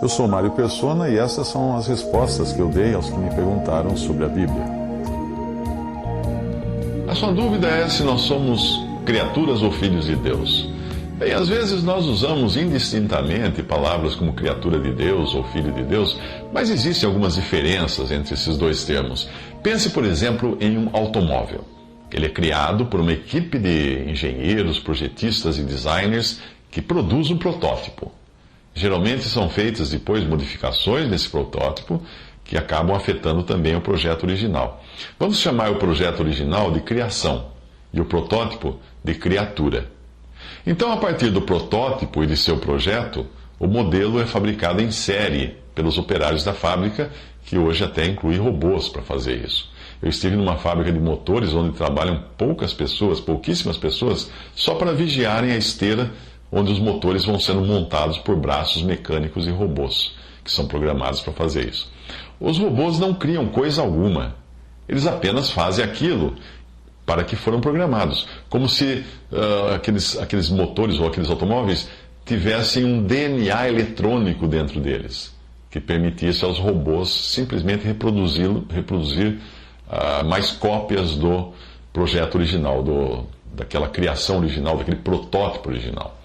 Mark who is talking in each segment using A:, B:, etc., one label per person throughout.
A: Eu sou Mário Persona e essas são as respostas que eu dei aos que me perguntaram sobre a Bíblia.
B: A sua dúvida é se nós somos criaturas ou filhos de Deus. Bem, às vezes nós usamos indistintamente palavras como criatura de Deus ou filho de Deus, mas existem algumas diferenças entre esses dois termos. Pense, por exemplo, em um automóvel. Ele é criado por uma equipe de engenheiros, projetistas e designers que produz um protótipo. Geralmente são feitas depois modificações nesse protótipo que acabam afetando também o projeto original. Vamos chamar o projeto original de criação e o protótipo de criatura. Então, a partir do protótipo e de seu projeto, o modelo é fabricado em série pelos operários da fábrica, que hoje até inclui robôs para fazer isso. Eu estive numa fábrica de motores onde trabalham pouquíssimas pessoas, só para vigiarem a esteira onde os motores vão sendo montados por braços mecânicos e robôs, que são programados para fazer isso. Os robôs não criam coisa alguma. Eles apenas fazem aquilo para que foram programados. Como se aqueles motores ou aqueles automóveis tivessem um DNA eletrônico dentro deles, que permitisse aos robôs simplesmente reproduzir mais cópias do projeto original, daquela criação original, daquele protótipo original.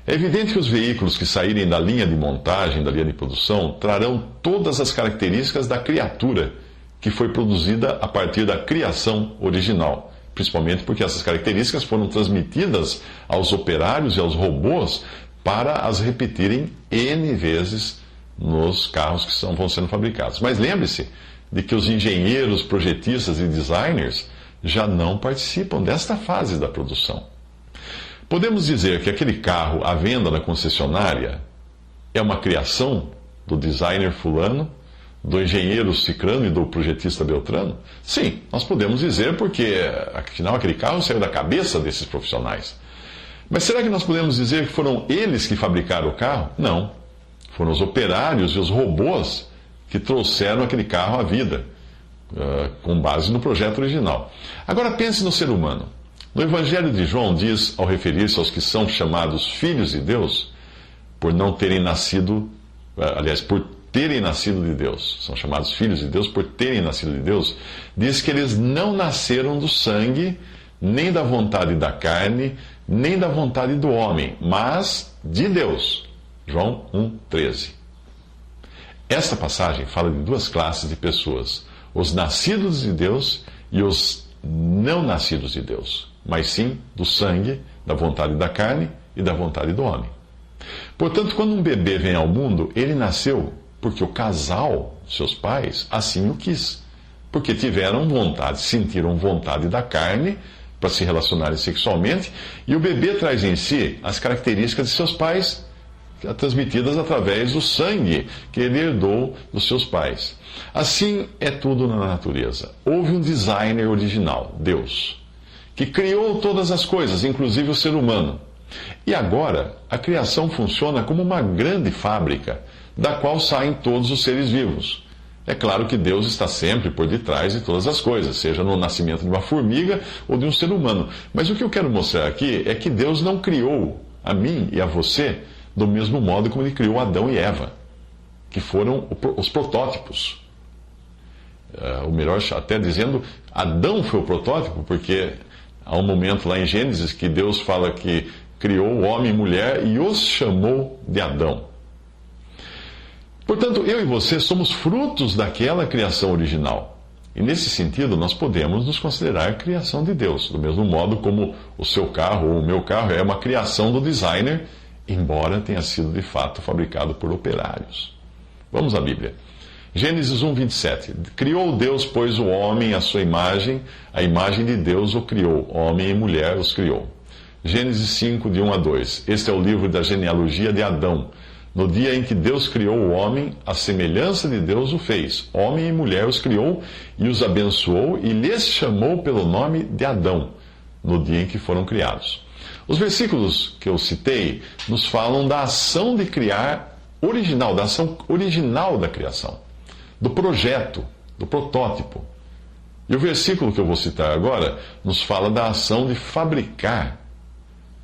B: É evidente que os veículos que saírem da linha de montagem, da linha de produção, trarão todas as características da criatura que foi produzida a partir da criação original, principalmente porque essas características foram transmitidas aos operários e aos robôs para as repetirem N vezes nos carros que vão sendo fabricados. Mas lembre-se de que os engenheiros, projetistas e designers já não participam desta fase da produção. Podemos dizer que aquele carro à venda na concessionária é uma criação do designer fulano, do engenheiro cicrano e do projetista beltrano? Sim, nós podemos dizer porque, afinal, aquele carro saiu da cabeça desses profissionais. Mas será que nós podemos dizer que foram eles que fabricaram o carro? Não. Foram os operários e os robôs que trouxeram aquele carro à vida, com base no projeto original. Agora pense no ser humano. No Evangelho de João diz, ao referir-se aos que são chamados filhos de Deus, por não terem nascido, por terem nascido de Deus, são chamados filhos de Deus por terem nascido de Deus, diz que eles não nasceram do sangue, nem da vontade da carne, nem da vontade do homem, mas de Deus. João 1,13. Esta passagem fala de duas classes de pessoas, os nascidos de Deus e os não nascidos de Deus, mas sim do sangue, da vontade da carne e da vontade do homem. Portanto, quando um bebê vem ao mundo, ele nasceu porque o casal, seus pais, assim o quis. Porque tiveram vontade, sentiram vontade da carne para se relacionarem sexualmente, e o bebê traz em si as características de seus pais, transmitidas através do sangue que ele herdou dos seus pais. Assim é tudo na natureza. Houve um designer original, Deus, que criou todas as coisas, inclusive o ser humano. E agora, a criação funciona como uma grande fábrica, da qual saem todos os seres vivos. É claro que Deus está sempre por detrás de todas as coisas, seja no nascimento de uma formiga ou de um ser humano. Mas o que eu quero mostrar aqui é que Deus não criou a mim e a você do mesmo modo como Ele criou Adão e Eva, que foram os protótipos. Ou melhor, até dizendo, Adão foi o protótipo, porque há um momento lá em Gênesis que Deus fala que criou o homem e mulher e os chamou de Adão. Portanto, eu e você somos frutos daquela criação original. E nesse sentido, nós podemos nos considerar criação de Deus, do mesmo modo como o seu carro ou o meu carro é uma criação do designer, embora tenha sido de fato fabricado por operários. Vamos à Bíblia. Gênesis 1:27. Criou Deus, pois, o homem à sua imagem, a imagem de Deus o criou, homem e mulher os criou. Gênesis 5, de 1 a 2. Este é o livro da genealogia de Adão. No dia em que Deus criou o homem, a semelhança de Deus o fez. Homem e mulher os criou e os abençoou e lhes chamou pelo nome de Adão, no dia em que foram criados. Os versículos que eu citei nos falam da ação de criar original, da ação original da criação, do projeto, do protótipo. E o versículo que eu vou citar agora nos fala da ação de fabricar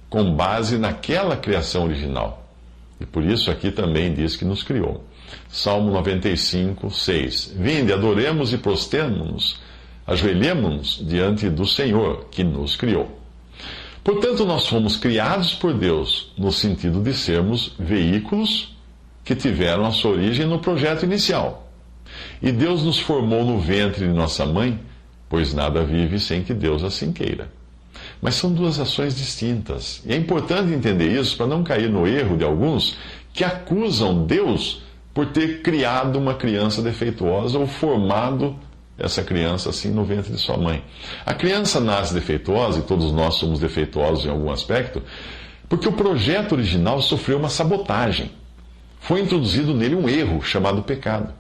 B: com base naquela criação original. E por isso aqui também diz que nos criou. Salmo 95, 6. Vinde, adoremos e prostremo-nos, ajoelhemo-nos diante do Senhor, que nos criou. Portanto, nós fomos criados por Deus, no sentido de sermos veículos que tiveram a sua origem no projeto inicial. E Deus nos formou no ventre de nossa mãe, pois nada vive sem que Deus assim queira. Mas são duas ações distintas. E é importante entender isso para não cair no erro de alguns que acusam Deus por ter criado uma criança defeituosa ou formado essa criança assim no ventre de sua mãe. A criança nasce defeituosa, e todos nós somos defeituosos em algum aspecto, porque o projeto original sofreu uma sabotagem. Foi introduzido nele um erro chamado pecado.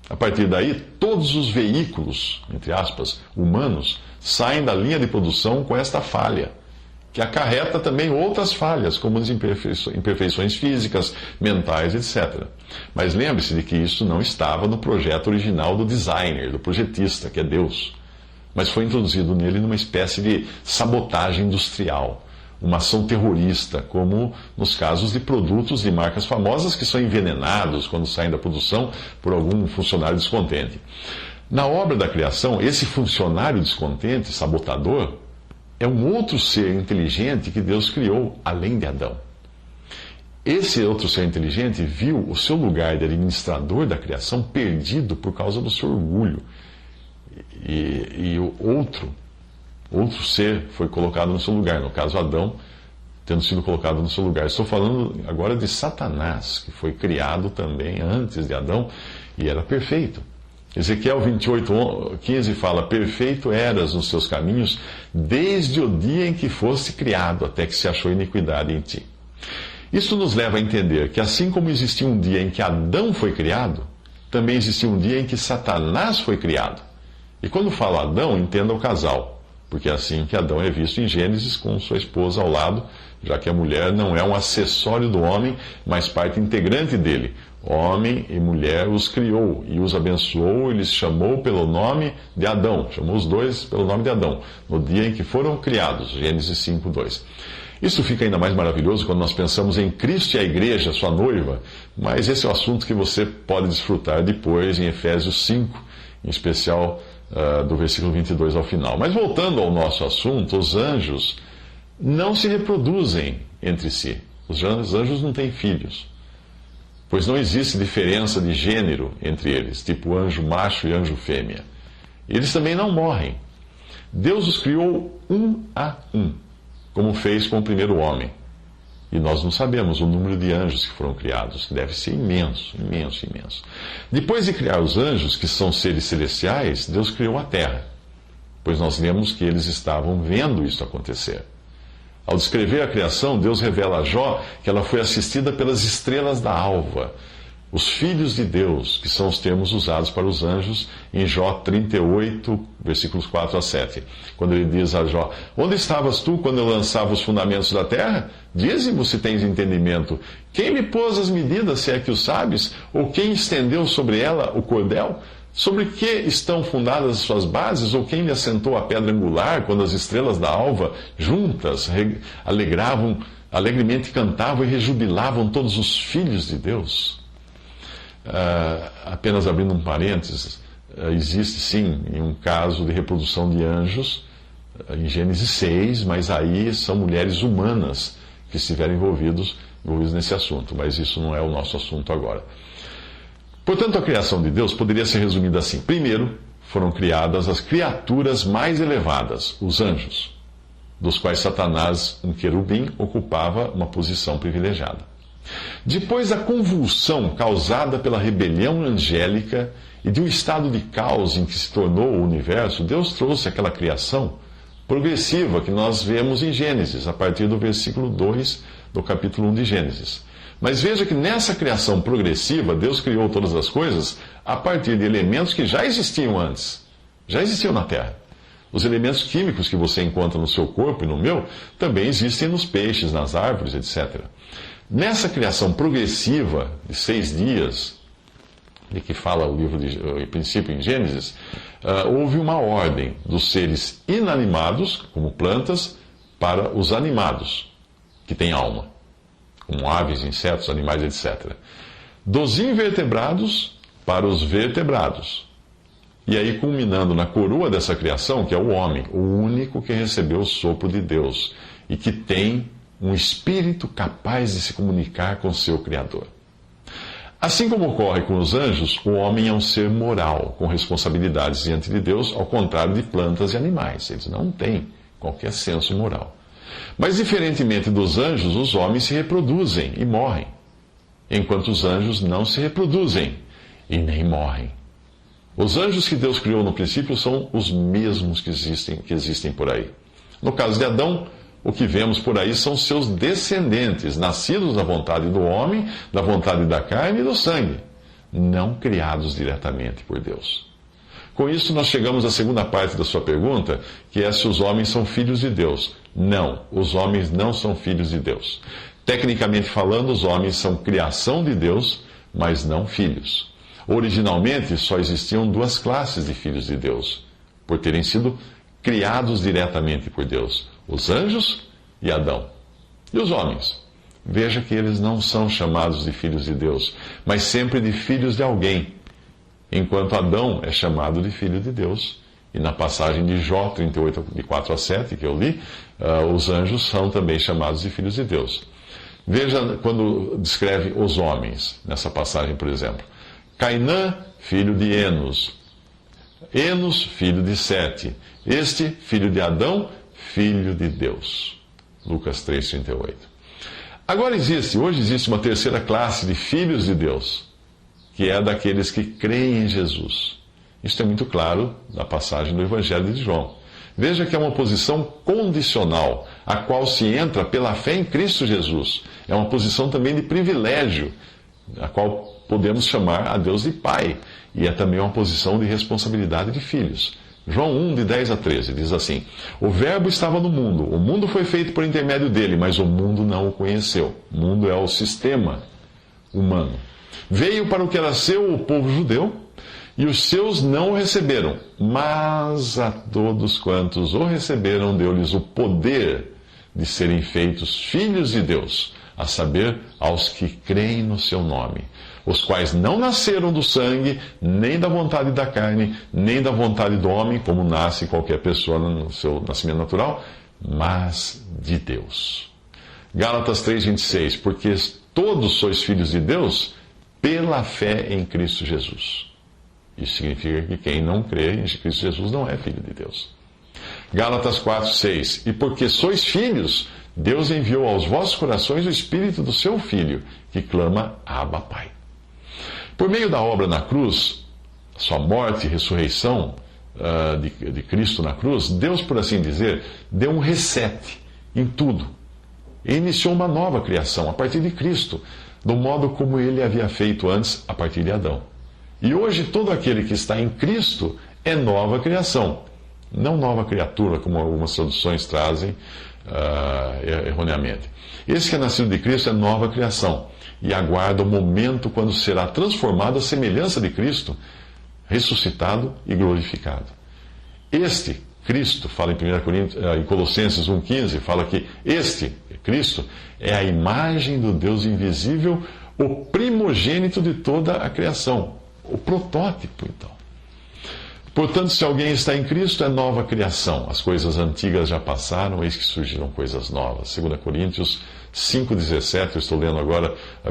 B: A partir daí, todos os veículos, entre aspas, humanos, saem da linha de produção com esta falha, que acarreta também outras falhas, como as imperfeições físicas, mentais, etc. Mas lembre-se de que isso não estava no projeto original do designer, do projetista, que é Deus. Mas foi introduzido nele numa espécie de sabotagem industrial, uma ação terrorista, como nos casos de produtos de marcas famosas que são envenenados quando saem da produção por algum funcionário descontente. Na obra da criação, esse funcionário descontente, sabotador, é um outro ser inteligente que Deus criou, além de Adão. Esse outro ser inteligente viu o seu lugar de administrador da criação perdido por causa do seu orgulho. E o outro ser foi colocado no seu lugar, no caso Adão, tendo sido colocado no seu lugar. Estou falando agora de Satanás, que foi criado também antes de Adão e era perfeito. Ezequiel 28, 15 fala: perfeito eras nos seus caminhos, desde o dia em que foste criado, até que se achou iniquidade em ti. Isso nos leva a entender que assim como existia um dia em que Adão foi criado, também existia um dia em que Satanás foi criado. E quando falo Adão, entenda o casal, porque é assim que Adão é visto em Gênesis com sua esposa ao lado, já que a mulher não é um acessório do homem, mas parte integrante dele. Homem e mulher os criou e os abençoou e lhes chamou pelo nome de Adão. Chamou os dois pelo nome de Adão, no dia em que foram criados. Gênesis 5, 2. Isso fica ainda mais maravilhoso quando nós pensamos em Cristo e a igreja, sua noiva, mas esse é o assunto que você pode desfrutar depois em Efésios 5, em especial do versículo 22 ao final. Mas voltando ao nosso assunto, os anjos não se reproduzem entre si. Os anjos não têm filhos, pois não existe diferença de gênero entre eles, tipo anjo macho e anjo fêmea. Eles também não morrem. Deus os criou um a um, como fez com o primeiro homem. E nós não sabemos o número de anjos que foram criados, que deve ser imenso, imenso, imenso. Depois de criar os anjos, que são seres celestiais, Deus criou a terra, pois nós lemos que eles estavam vendo isso acontecer. Ao descrever a criação, Deus revela a Jó que ela foi assistida pelas estrelas da alva, os filhos de Deus, que são os termos usados para os anjos em Jó 38, versículos 4 a 7. Quando ele diz a Jó: onde estavas tu quando eu lançava os fundamentos da terra? Dize-me se tens entendimento. Quem me pôs as medidas, se é que o sabes? Ou quem estendeu sobre ela o cordel? Sobre que estão fundadas as suas bases? Ou quem lhe assentou a pedra angular, quando as estrelas da alva, juntas, alegremente cantavam e rejubilavam todos os filhos de Deus? Apenas abrindo um parênteses, existe sim um caso de reprodução de anjos em Gênesis 6, mas aí são mulheres humanas que estiveram envolvidos nesse assunto, mas isso não é o nosso assunto agora. Portanto, a criação de Deus poderia ser resumida assim: primeiro, foram criadas as criaturas mais elevadas, os anjos, dos quais Satanás, um querubim, ocupava uma posição privilegiada. Depois da convulsão causada pela rebelião angélica e de um estado de caos em que se tornou o universo, Deus trouxe aquela criação progressiva que nós vemos em Gênesis, a partir do versículo 2 do capítulo 1 de Gênesis. Mas veja que nessa criação progressiva, Deus criou todas as coisas a partir de elementos que já existiam antes, já existiam na Terra. Os elementos químicos que você encontra no seu corpo e no meu também existem nos peixes, nas árvores, etc. Nessa criação progressiva de 6 dias, de que fala o livro de princípio em Gênesis, houve uma ordem dos seres inanimados, como plantas, para os animados, que têm alma, como aves, insetos, animais, etc. Dos invertebrados para os vertebrados. E aí, culminando na coroa dessa criação, que é o homem, o único que recebeu o sopro de Deus e que tem um espírito capaz de se comunicar com seu Criador. Assim como ocorre com os anjos, o homem é um ser moral, com responsabilidades diante de Deus, ao contrário de plantas e animais. Eles não têm qualquer senso moral. Mas, diferentemente dos anjos, os homens se reproduzem e morrem, enquanto os anjos não se reproduzem e nem morrem. Os anjos que Deus criou no princípio são os mesmos que existem por aí. No caso de Adão, o que vemos por aí são seus descendentes, nascidos da vontade do homem, da vontade da carne e do sangue, não criados diretamente por Deus. Com isso, nós chegamos à segunda parte da sua pergunta, que é se os homens são filhos de Deus. Não, os homens não são filhos de Deus. Tecnicamente falando, os homens são criação de Deus, mas não filhos. Originalmente, só existiam duas classes de filhos de Deus, por terem sido criados diretamente por Deus: os anjos e Adão. E os homens? Veja que eles não são chamados de filhos de Deus, mas sempre de filhos de alguém. Enquanto Adão é chamado de filho de Deus. E na passagem de Jó 38, de 4 a 7, que eu li, os anjos são também chamados de filhos de Deus. Veja quando descreve os homens, nessa passagem, por exemplo. Cainã, filho de Enos. Enos, filho de Sete. Este, filho de Adão, filho de Deus. Lucas 3,38. Agora hoje existe uma terceira classe de filhos de Deus, que é daqueles que creem em Jesus. Isso é muito claro na passagem do Evangelho de João. Veja que é uma posição condicional, a qual se entra pela fé em Cristo Jesus. É uma posição também de privilégio, a qual podemos chamar a Deus de Pai. E é também uma posição de responsabilidade de filhos. João 1, de 10 a 13, diz assim: O Verbo estava no mundo, o mundo foi feito por intermédio dele, mas o mundo não o conheceu. O mundo é o sistema humano. Veio para o que era seu, o povo judeu, e os seus não o receberam. Mas a todos quantos o receberam, deu-lhes o poder de serem feitos filhos de Deus, a saber, aos que creem no seu nome, os quais não nasceram do sangue, nem da vontade da carne, nem da vontade do homem, como nasce qualquer pessoa no seu nascimento natural, mas de Deus. Gálatas 3,26, porque todos sois filhos de Deus pela fé em Cristo Jesus. Isso significa que quem não crê em Cristo Jesus não é filho de Deus. Gálatas 4,6, e porque sois filhos, Deus enviou aos vossos corações o Espírito do seu Filho, que clama, Abba, Pai. Por meio da obra na cruz, sua morte e ressurreição de Cristo na cruz, Deus, por assim dizer, deu um reset em tudo. E iniciou uma nova criação a partir de Cristo, do modo como ele havia feito antes a partir de Adão. E hoje todo aquele que está em Cristo é nova criação. Não nova criatura, como algumas traduções trazem erroneamente. Esse que é nascido de Cristo é nova criação e aguarda o momento quando será transformado à semelhança de Cristo, ressuscitado e glorificado. Este Cristo, fala em Colossenses 1,15, fala que este Cristo é a imagem do Deus invisível, o primogênito de toda a criação, o protótipo, então. Portanto, se alguém está em Cristo, é nova criação. As coisas antigas já passaram, eis que surgiram coisas novas. 2 Coríntios 5,17, eu estou lendo agora a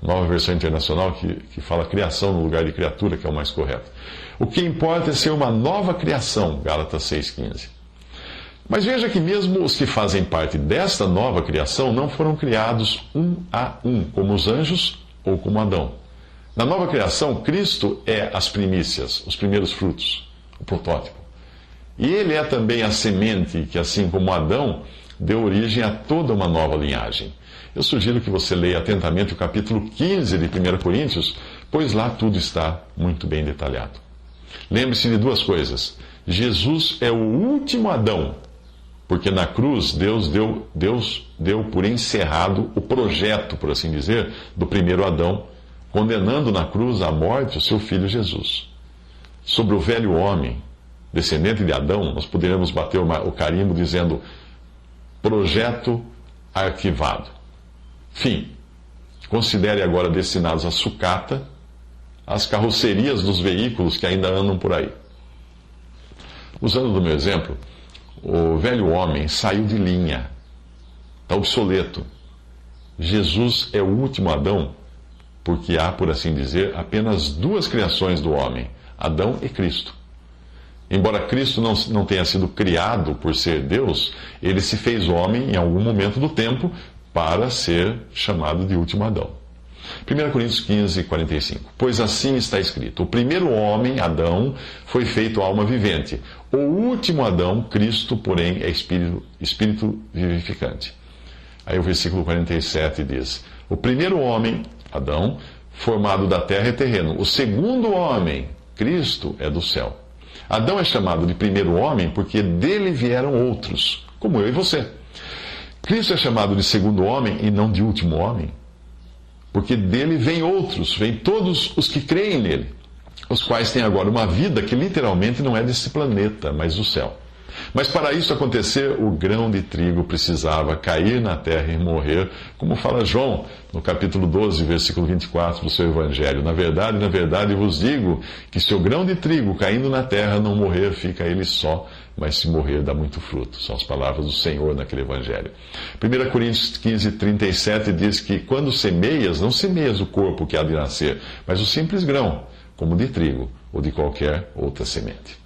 B: nova versão internacional, que fala criação no lugar de criatura, que é o mais correto. O que importa é ser uma nova criação, Gálatas 6,15. Mas veja que mesmo os que fazem parte desta nova criação não foram criados um a um, como os anjos ou como Adão. Na nova criação, Cristo é as primícias, os primeiros frutos, o protótipo. E ele é também a semente que, assim como Adão, deu origem a toda uma nova linhagem. Eu sugiro que você leia atentamente o capítulo 15 de 1 Coríntios, pois lá tudo está muito bem detalhado. Lembre-se de duas coisas. Jesus é o último Adão, porque na cruz Deus deu por encerrado o projeto, por assim dizer, do primeiro Adão, condenando na cruz à morte o seu filho Jesus. Sobre o velho homem, descendente de Adão, nós poderíamos bater o carimbo dizendo projeto arquivado. Fim. Considere agora destinados à sucata as carrocerias dos veículos que ainda andam por aí. Usando do meu exemplo, o velho homem saiu de linha, está obsoleto. Jesus é o último Adão, porque há, por assim dizer, apenas duas criações do homem, Adão e Cristo. Embora Cristo não tenha sido criado por ser Deus, ele se fez homem em algum momento do tempo para ser chamado de último Adão. 1 Coríntios 15, 45. Pois assim está escrito: o primeiro homem, Adão, foi feito alma vivente. O último Adão, Cristo, porém, é espírito vivificante. Aí o versículo 47 diz: o primeiro homem, Adão, formado da terra é terreno. O segundo homem, Cristo, é do céu. Adão é chamado de primeiro homem porque dele vieram outros, como eu e você. Cristo é chamado de segundo homem e não de último homem, porque dele vêm outros, vêm todos os que creem nele, os quais têm agora uma vida que literalmente não é desse planeta, mas do céu. Mas para isso acontecer, o grão de trigo precisava cair na terra e morrer, como fala João, no capítulo 12, versículo 24 do seu Evangelho. Na verdade vos digo que se o grão de trigo caindo na terra não morrer, fica ele só, mas se morrer dá muito fruto. São as palavras do Senhor naquele Evangelho. 1 Coríntios 15, 37 diz que quando semeias, não semeias o corpo que há de nascer, mas o simples grão, como de trigo ou de qualquer outra semente.